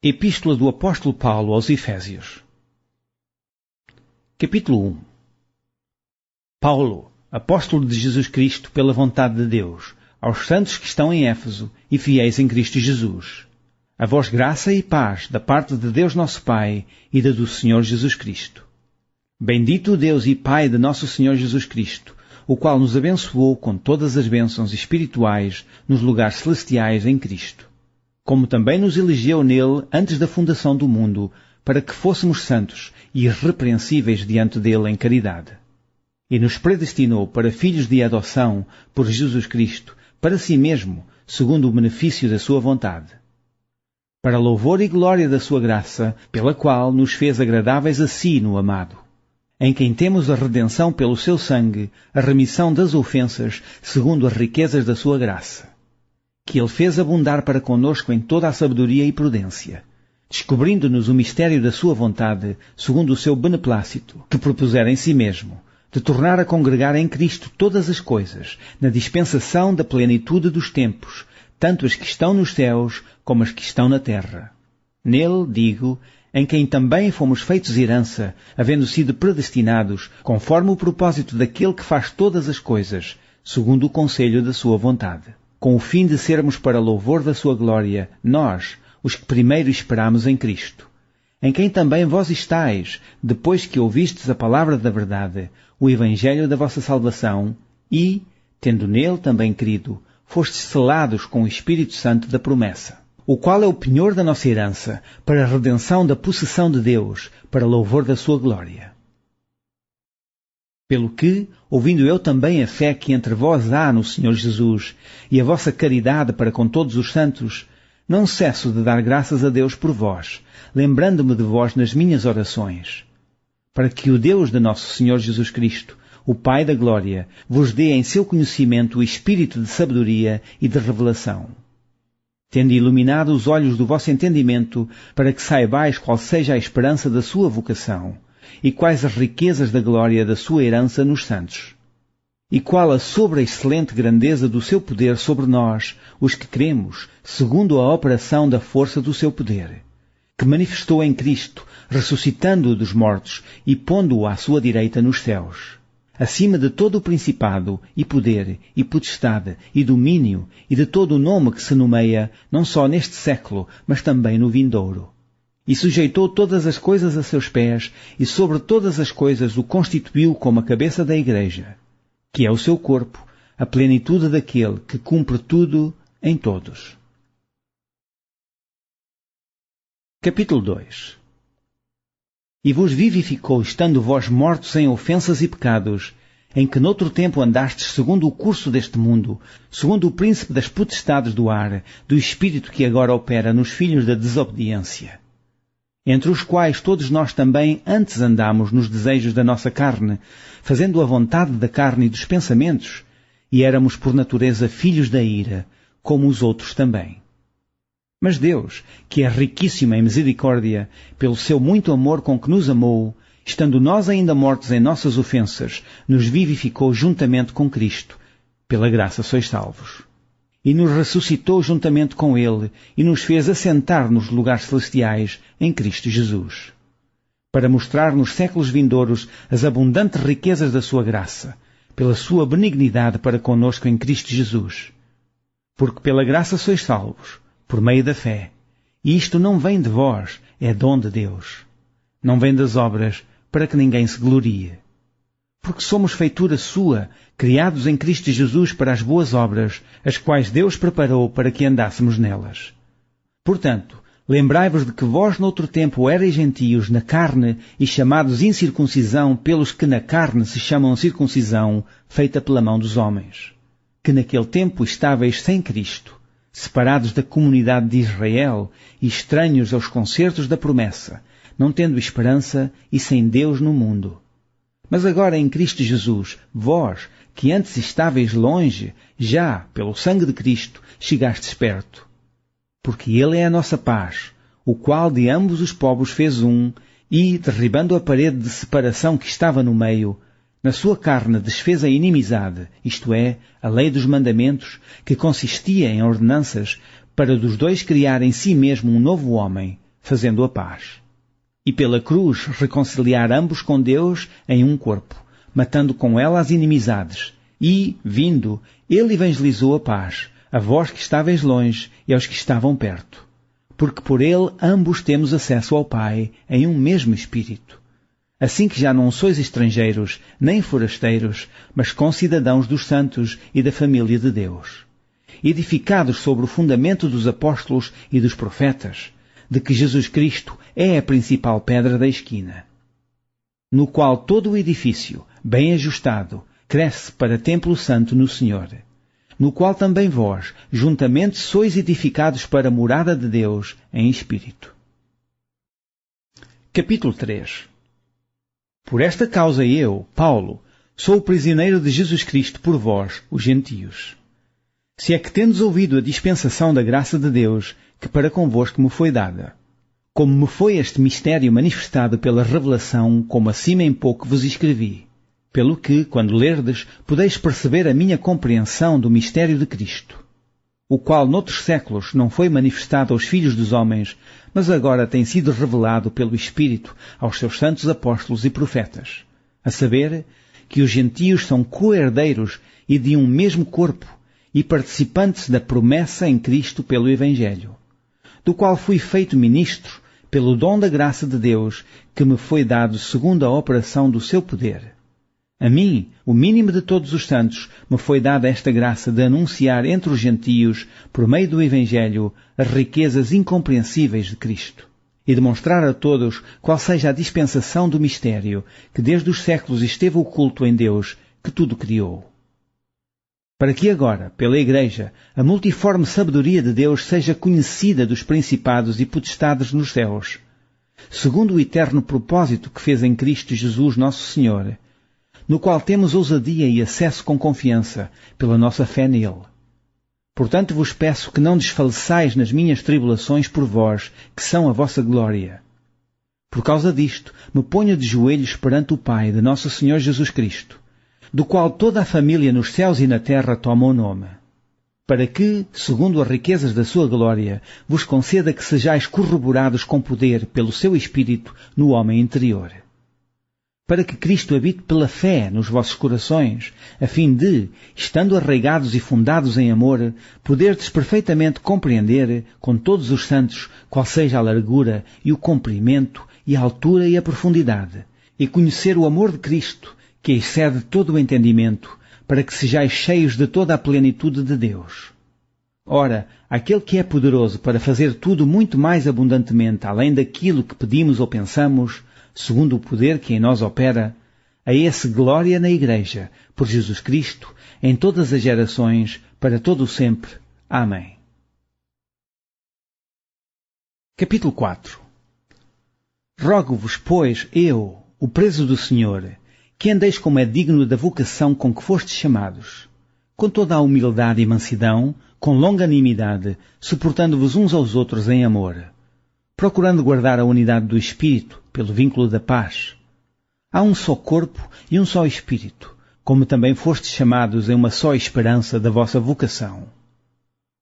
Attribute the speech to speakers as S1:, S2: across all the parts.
S1: Epístola do Apóstolo Paulo aos Efésios. Capítulo 1. Paulo, apóstolo de Jesus Cristo pela vontade de Deus, aos santos que estão em Éfeso e fiéis em Cristo Jesus. A vós graça e paz da parte de Deus nosso Pai e da do Senhor Jesus Cristo. Bendito o Deus e Pai de nosso Senhor Jesus Cristo, o qual nos abençoou com todas as bênçãos espirituais nos lugares celestiais em Cristo. Como também nos elegeu nele antes da fundação do mundo, para que fôssemos santos e irrepreensíveis diante dele em caridade. E nos predestinou para filhos de adoção por Jesus Cristo, para si mesmo, segundo o benefício da sua vontade. Para louvor e glória da sua graça, pela qual nos fez agradáveis a si no amado, em quem temos a redenção pelo seu sangue, a remissão das ofensas, segundo as riquezas da sua graça, que ele fez abundar para conosco em toda a sabedoria e prudência, descobrindo-nos o mistério da sua vontade, segundo o seu beneplácito, que propusera em si mesmo, de tornar a congregar em Cristo todas as coisas, na dispensação da plenitude dos tempos, tanto as que estão nos céus como as que estão na terra. Nele, digo, em quem também fomos feitos herança, havendo sido predestinados, conforme o propósito daquele que faz todas as coisas, segundo o conselho da sua vontade, com o fim de sermos para louvor da sua glória, nós, os que primeiro esperamos em Cristo, em quem também vós estáis, depois que ouvistes a palavra da verdade, o evangelho da vossa salvação, e, tendo nele também crido, fostes selados com o Espírito Santo da promessa, o qual é o penhor da nossa herança, para a redenção da possessão de Deus, para louvor da sua glória. Pelo que, ouvindo eu também a fé que entre vós há no Senhor Jesus, e a vossa caridade para com todos os santos, não cesso de dar graças a Deus por vós, lembrando-me de vós nas minhas orações, para que o Deus de nosso Senhor Jesus Cristo, o Pai da glória, vos dê em seu conhecimento o espírito de sabedoria e de revelação, tendo iluminado os olhos do vosso entendimento, para que saibais qual seja a esperança da sua vocação, e quais as riquezas da glória da sua herança nos santos, e qual a sobre-excelente grandeza do seu poder sobre nós, os que cremos, segundo a operação da força do seu poder, que manifestou em Cristo, ressuscitando-o dos mortos e pondo-o à sua direita nos céus, acima de todo o principado, e poder, e potestade, e domínio, e de todo o nome que se nomeia, não só neste século, mas também no vindouro. E sujeitou todas as coisas a seus pés, e sobre todas as coisas o constituiu como a cabeça da Igreja, que é o seu corpo, a plenitude daquele que cumpre tudo em todos. Capítulo 2. E vos vivificou, estando vós mortos em ofensas e pecados, em que noutro tempo andastes segundo o curso deste mundo, segundo o príncipe das potestades do ar, do espírito que agora opera nos filhos da desobediência, entre os quais todos nós também antes andámos nos desejos da nossa carne, fazendo a vontade da carne e dos pensamentos, e éramos por natureza filhos da ira, como os outros também. Mas Deus, que é riquíssimo em misericórdia, pelo seu muito amor com que nos amou, estando nós ainda mortos em nossas ofensas, nos vivificou juntamente com Cristo. Pela graça sois salvos. E nos ressuscitou juntamente com Ele, e nos fez assentar nos lugares celestiais em Cristo Jesus, para mostrar nos séculos vindouros as abundantes riquezas da sua graça, pela sua benignidade para conosco em Cristo Jesus. Porque pela graça sois salvos, por meio da fé. E isto não vem de vós, é dom de Deus. Não vem das obras, para que ninguém se glorie. Porque somos feitura sua, criados em Cristo Jesus para as boas obras, as quais Deus preparou para que andássemos nelas. Portanto, lembrai-vos de que vós noutro tempo erais gentios na carne e chamados incircuncisão pelos que na carne se chamam circuncisão, feita pela mão dos homens. Que naquele tempo estáveis sem Cristo, separados da comunidade de Israel e estranhos aos concertos da promessa, não tendo esperança e sem Deus no mundo. Mas agora em Cristo Jesus, vós, que antes estáveis longe, já, pelo sangue de Cristo, chegastes perto. Porque Ele é a nossa paz, o qual de ambos os povos fez um, e, derribando a parede de separação que estava no meio, na sua carne desfez a inimizade, isto é, a lei dos mandamentos, que consistia em ordenanças, para dos dois criar em si mesmo um novo homem, fazendo a paz. E pela cruz reconciliar ambos com Deus em um corpo, matando com ela as inimizades. E, vindo, ele evangelizou a paz, a vós que estáveis longe e aos que estavam perto. Porque por ele ambos temos acesso ao Pai em um mesmo Espírito. Assim que já não sois estrangeiros, nem forasteiros, mas concidadãos dos santos e da família de Deus. Edificados sobre o fundamento dos apóstolos e dos profetas, de que Jesus Cristo é a principal pedra da esquina, no qual todo o edifício, bem ajustado, cresce para templo santo no Senhor, no qual também vós, juntamente, sois edificados para a morada de Deus em Espírito. Capítulo 3. Por esta causa eu, Paulo, sou o prisioneiro de Jesus Cristo por vós, os gentios. Se é que tendes ouvido a dispensação da graça de Deus, que para convosco me foi dada. Como me foi este mistério manifestado pela revelação, como acima em pouco vos escrevi. Pelo que, quando lerdes, podeis perceber a minha compreensão do mistério de Cristo, o qual noutros séculos não foi manifestado aos filhos dos homens, mas agora tem sido revelado pelo Espírito aos seus santos apóstolos e profetas, a saber, que os gentios são co-herdeiros e de um mesmo corpo, e participantes da promessa em Cristo pelo Evangelho, do qual fui feito ministro pelo dom da graça de Deus, que me foi dado segundo a operação do seu poder. A mim, o mínimo de todos os santos, me foi dada esta graça de anunciar entre os gentios, por meio do Evangelho, as riquezas incompreensíveis de Cristo, e demonstrar a todos qual seja a dispensação do mistério, que desde os séculos esteve oculto em Deus, que tudo criou. Para que agora, pela Igreja, a multiforme sabedoria de Deus seja conhecida dos principados e potestades nos céus, segundo o eterno propósito que fez em Cristo Jesus nosso Senhor, no qual temos ousadia e acesso com confiança, pela nossa fé nele. Portanto vos peço que não desfaleçais nas minhas tribulações por vós, que são a vossa glória. Por causa disto, me ponho de joelhos perante o Pai de nosso Senhor Jesus Cristo, do qual toda a família nos céus e na terra toma o nome, para que, segundo as riquezas da sua glória, vos conceda que sejais corroborados com poder pelo seu Espírito no homem interior, para que Cristo habite pela fé nos vossos corações, a fim de, estando arraigados e fundados em amor, poderdes perfeitamente compreender, com todos os santos, qual seja a largura e o comprimento e a altura e a profundidade, e conhecer o amor de Cristo, que excede todo o entendimento, para que sejais cheios de toda a plenitude de Deus. Ora, aquele que é poderoso para fazer tudo muito mais abundantemente além daquilo que pedimos ou pensamos, segundo o poder que em nós opera, a esse glória na Igreja, por Jesus Cristo, em todas as gerações, para todo o sempre. Amém. Capítulo 4. Rogo-vos, pois, eu, o preso do Senhor, que andeis como é digno da vocação com que fostes chamados, com toda a humildade e mansidão, com longanimidade, suportando-vos uns aos outros em amor, procurando guardar a unidade do Espírito, pelo vínculo da paz. Há um só corpo e um só Espírito, como também fostes chamados em uma só esperança da vossa vocação.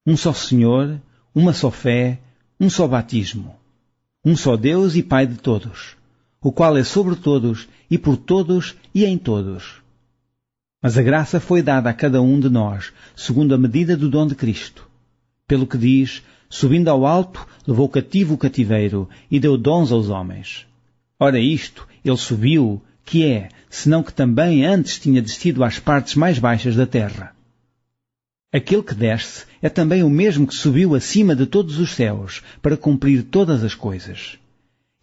S1: Um só Senhor, uma só fé, um só batismo. Um só Deus e Pai de todos, o qual é sobre todos e por todos e em todos. Mas a graça foi dada a cada um de nós, segundo a medida do dom de Cristo. Pelo que diz, subindo ao alto, levou cativo o cativeiro e deu dons aos homens. Ora isto, ele subiu, que é, senão que também antes tinha descido às partes mais baixas da terra. Aquele que desce é também o mesmo que subiu acima de todos os céus, para cumprir todas as coisas.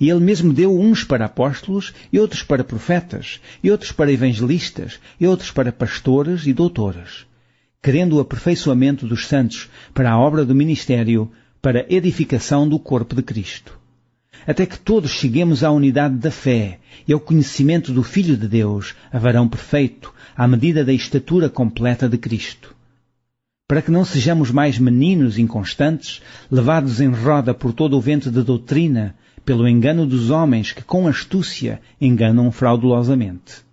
S1: E ele mesmo deu uns para apóstolos, e outros para profetas, e outros para evangelistas, e outros para pastores e doutores, querendo o aperfeiçoamento dos santos para a obra do ministério, para a edificação do corpo de Cristo, até que todos cheguemos à unidade da fé e ao conhecimento do Filho de Deus, a varão perfeito, à medida da estatura completa de Cristo, para que não sejamos mais meninos inconstantes, levados em roda por todo o vento de doutrina, pelo engano dos homens que com astúcia enganam fraudulosamente.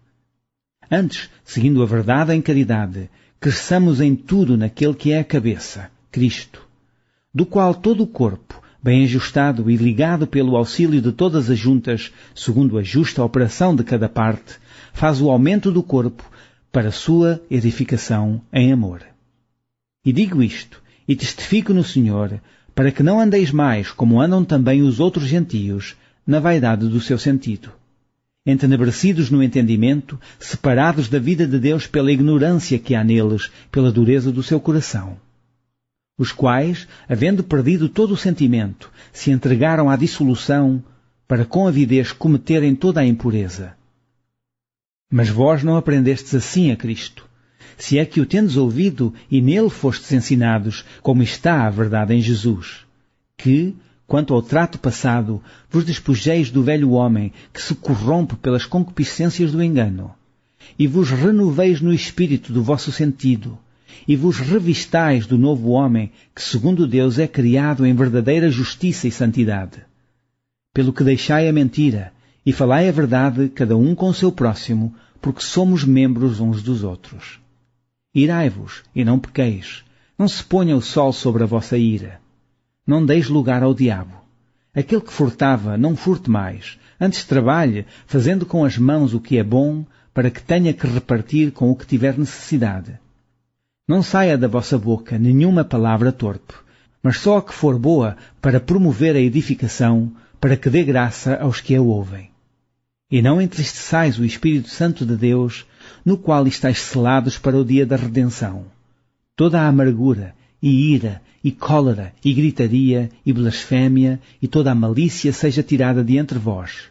S1: Antes, seguindo a verdade em caridade, cresçamos em tudo naquele que é a cabeça, Cristo, do qual todo o corpo, bem ajustado e ligado pelo auxílio de todas as juntas, segundo a justa operação de cada parte, faz o aumento do corpo para sua edificação em amor. E digo isto, e testifico no Senhor, para que não andeis mais como andam também os outros gentios, na vaidade do seu sentido, entenebrecidos no entendimento, separados da vida de Deus pela ignorância que há neles, pela dureza do seu coração, os quais, havendo perdido todo o sentimento, se entregaram à dissolução, para com avidez cometerem toda a impureza. Mas vós não aprendestes assim a Cristo, se é que o tendes ouvido e nele fostes ensinados, como está a verdade em Jesus, que, quanto ao trato passado, vos despojeis do velho homem que se corrompe pelas concupiscências do engano, e vos renoveis no espírito do vosso sentido, e vos revistais do novo homem que, segundo Deus, é criado em verdadeira justiça e santidade. Pelo que deixai a mentira, e falai a verdade cada um com o seu próximo, porque somos membros uns dos outros. Irai-vos, e não pequeis. Não se ponha o sol sobre a vossa ira. Não deis lugar ao diabo. Aquele que furtava, não furte mais. Antes trabalhe, fazendo com as mãos o que é bom, para que tenha que repartir com o que tiver necessidade. Não saia da vossa boca nenhuma palavra torpe, mas só a que for boa para promover a edificação, para que dê graça aos que a ouvem. E não entristeçais o Espírito Santo de Deus, no qual estáis selados para o dia da redenção. Toda a amargura, e ira, e cólera, e gritaria, e blasfémia, e toda a malícia seja tirada de entre vós.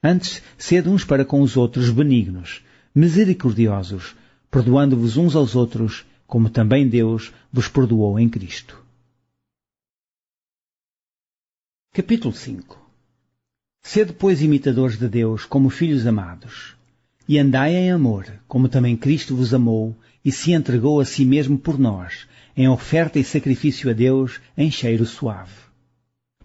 S1: Antes, sede uns para com os outros benignos, misericordiosos, perdoando-vos uns aos outros, como também Deus vos perdoou em Cristo. Capítulo 5. Sede, pois, imitadores de Deus como filhos amados, e andai em amor, como também Cristo vos amou e se entregou a si mesmo por nós, em oferta e sacrifício a Deus em cheiro suave.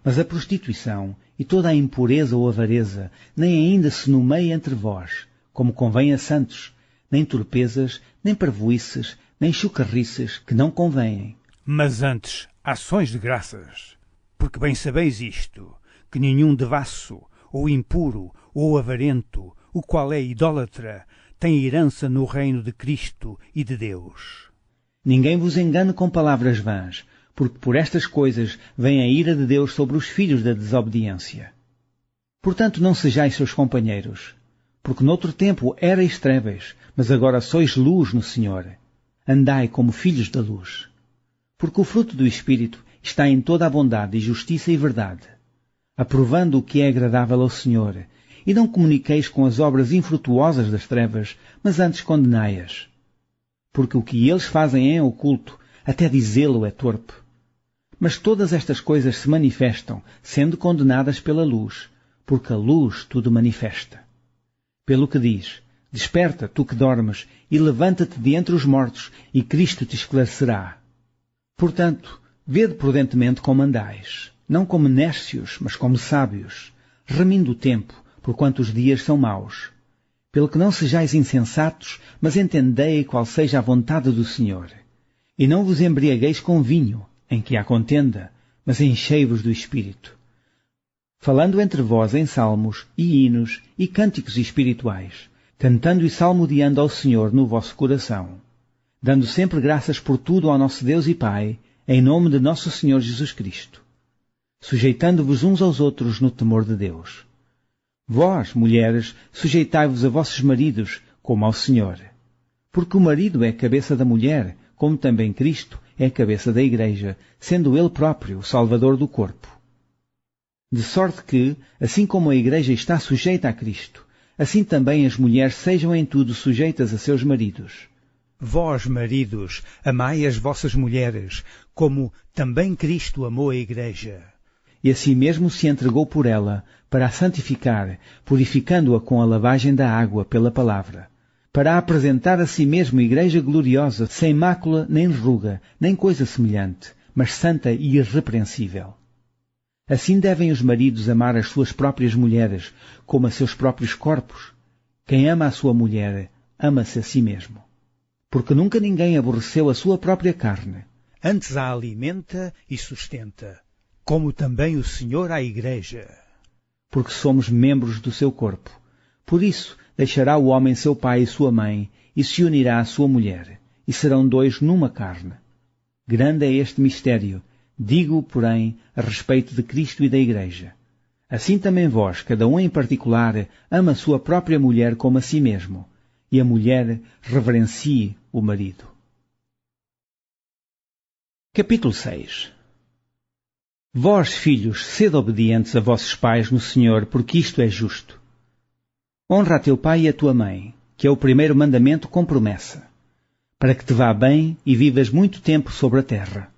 S1: Mas a prostituição e toda a impureza ou avareza nem ainda se nomeia entre vós, como convém a santos, nem torpezas, nem parvoices, nem chucarrices, que não convêm.
S2: Mas antes, ações de graças, porque bem sabeis isto, que nenhum devasso, ou impuro, ou avarento, o qual é idólatra, tem herança no reino de Cristo e de Deus.
S1: Ninguém vos engane com palavras vãs, porque por estas coisas vem a ira de Deus sobre os filhos da desobediência. Portanto, não sejais seus companheiros, porque noutro tempo erais trevas, mas agora sois luz no Senhor. Andai como filhos da luz. Porque o fruto do Espírito está em toda a bondade e justiça e verdade, aprovando o que é agradável ao Senhor, e não comuniqueis com as obras infrutuosas das trevas, mas antes condenai-as. Porque o que eles fazem em oculto, até dizê-lo é torpe. Mas todas estas coisas se manifestam, sendo condenadas pela luz, porque a luz tudo manifesta. Pelo que diz, desperta, tu que dormes, e levanta-te de entre os mortos, e Cristo te esclarecerá. Portanto, vede prudentemente como andais, não como nércios, mas como sábios, remindo o tempo, porquanto os dias são maus. Pelo que não sejais insensatos, mas entendei qual seja a vontade do Senhor. E não vos embriagueis com vinho, em que há contenda, mas enchei-vos do Espírito, falando entre vós em salmos, e hinos, e cânticos espirituais, cantando e salmodiando ao Senhor no vosso coração, dando sempre graças por tudo ao nosso Deus e Pai, em nome de nosso Senhor Jesus Cristo, sujeitando-vos uns aos outros no temor de Deus. Vós, mulheres, sujeitai-vos a vossos maridos, como ao Senhor. Porque o marido é a cabeça da mulher, como também Cristo é a cabeça da Igreja, sendo Ele próprio o Salvador do corpo. De sorte que, assim como a Igreja está sujeita a Cristo, assim também as mulheres sejam em tudo sujeitas a seus maridos.
S2: Vós, maridos, amai as vossas mulheres, como também Cristo amou a Igreja.
S1: E assim mesmo se entregou por ela, para a santificar, purificando-a com a lavagem da água pela palavra, para a apresentar a si mesmo Igreja gloriosa, sem mácula, nem ruga, nem coisa semelhante, mas santa e irrepreensível. Assim devem os maridos amar as suas próprias mulheres, como a seus próprios corpos. Quem ama a sua mulher, ama-se a si mesmo. Porque nunca ninguém aborreceu a sua própria carne.
S2: Antes a alimenta e sustenta, como também o Senhor à Igreja.
S1: Porque somos membros do seu corpo. Por isso, deixará o homem seu pai e sua mãe, e se unirá à sua mulher, e serão dois numa carne. Grande é este mistério, digo, porém, a respeito de Cristo e da Igreja. Assim também vós, cada um em particular, ama a sua própria mulher como a si mesmo, e a mulher reverencie o marido. Capítulo 6. Vós, filhos, sede obedientes a vossos pais no Senhor, porque isto é justo. Honra a teu pai e a tua mãe, que é o primeiro mandamento com promessa, para que te vá bem e vivas muito tempo sobre a terra.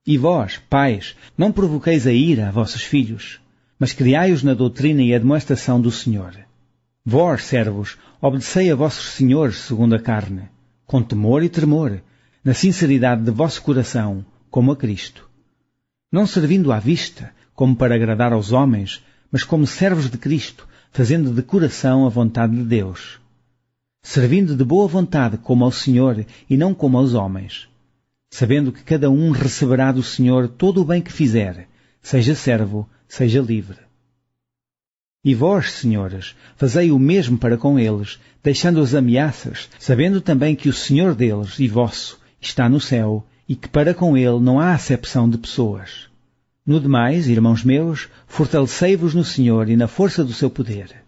S1: E vós, pais, não provoqueis a ira a vossos filhos, mas criai-os na doutrina e admoestação do Senhor. Vós, servos, obedecei a vossos senhores segundo a carne, com temor e tremor, na sinceridade de vosso coração, como a Cristo. Não servindo à vista, como para agradar aos homens, mas como servos de Cristo, fazendo de coração a vontade de Deus. Servindo de boa vontade como ao Senhor e não como aos homens, sabendo que cada um receberá do Senhor todo o bem que fizer, seja servo, seja livre. E vós, senhoras, fazei o mesmo para com eles, deixando as ameaças, sabendo também que o Senhor deles e vosso está no céu, e que para com ele não há acepção de pessoas. No demais, irmãos meus, fortalecei-vos no Senhor e na força do seu poder.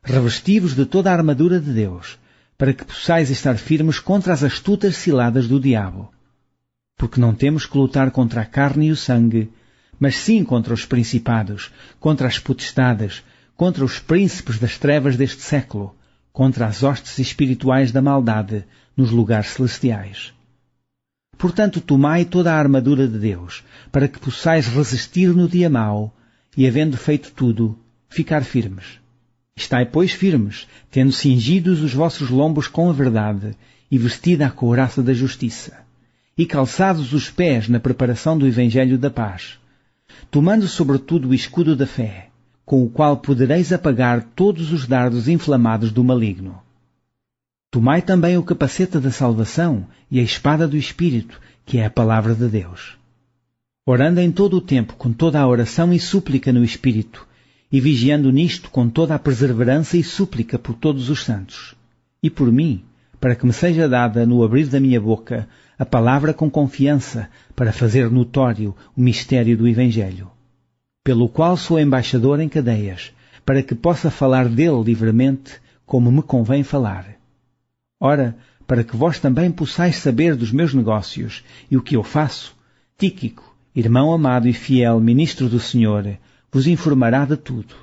S1: Revesti-vos de toda a armadura de Deus, para que possais estar firmes contra as astutas ciladas do diabo. Porque não temos que lutar contra a carne e o sangue, mas sim contra os principados, contra as potestades, contra os príncipes das trevas deste século, contra as hostes espirituais da maldade nos lugares celestiais. Portanto, tomai toda a armadura de Deus, para que possais resistir no dia mau, e, havendo feito tudo, ficar firmes. Estai, pois, firmes, tendo cingidos os vossos lombos com a verdade, e vestida a couraça da justiça, e calçados os pés na preparação do Evangelho da paz, tomando sobretudo o escudo da fé, com o qual podereis apagar todos os dardos inflamados do maligno. Tomai também o capacete da salvação e a espada do Espírito, que é a palavra de Deus. Orando em todo o tempo com toda a oração e súplica no Espírito, e vigiando nisto com toda a perseverança e súplica por todos os santos. E por mim, para que me seja dada no abrir da minha boca a palavra com confiança, para fazer notório o mistério do Evangelho, pelo qual sou embaixador em cadeias, para que possa falar dele livremente, como me convém falar. Ora, para que vós também possais saber dos meus negócios e o que eu faço, Tíquico, irmão amado e fiel ministro do Senhor, vos informará de tudo,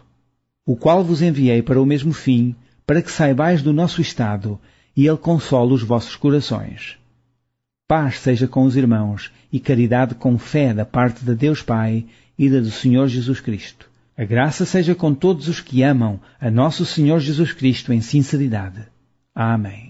S1: o qual vos enviei para o mesmo fim, para que saibais do nosso estado, e ele console os vossos corações. Paz seja com os irmãos, e caridade com fé da parte de Deus Pai e da do Senhor Jesus Cristo. A graça seja com todos os que amam a nosso Senhor Jesus Cristo em sinceridade. Amém.